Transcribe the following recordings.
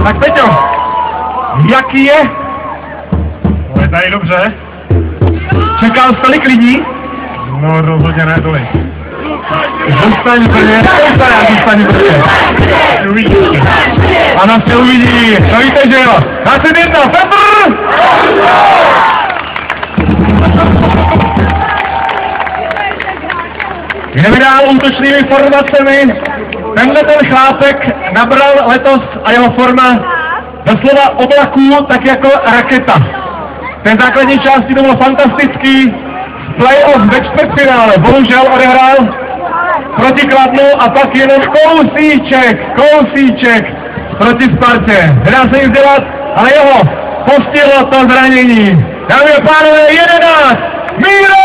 Tak Peťo, jaký je? No je tady dobře. Čekal jsi tolik lidí? No rozhodně ne tolik. Zůstaň v Brně, zůstaň v Brně. A nás se uvidí, to víte, že jo? Na 1, Petr! Jdeme dál útočnými formacemi. Tenhle ten chlápek nabral letos a jeho forma doslova oblaků tak jako raketa. Ten základní části to bylo fantastický. Playoff ve čtvrtfinále bohužel odehrál proti Kladnu a pak jenom kousíček proti Spartě. Nedá se nic dělat, ale jeho postihlo to zranění. Dámy a pánové, 11! Míro!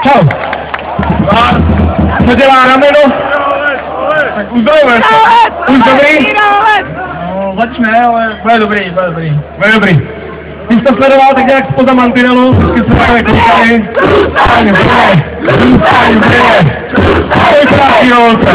Čau. A co dělá rameno? Tak uzdravuje se. Už dobrý? No, začne, ale bude dobrý. Bude dobrý. Když to sledoval tak nějak spoza mantinelu, vždycky se takové koukali. Zůstaň v Brně. To je krásný holce.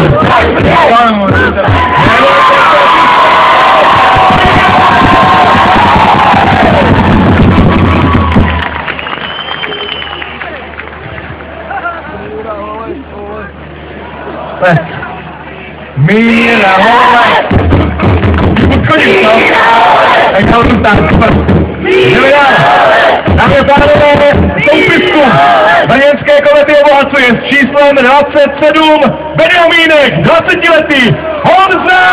Míra, hole! Podchodím to! Tak ho tu stát, jdeme dál! Dámy a pánové, soupisku brněnské komety obohacuje s číslem 27 Benjamínek, 20letý Honza!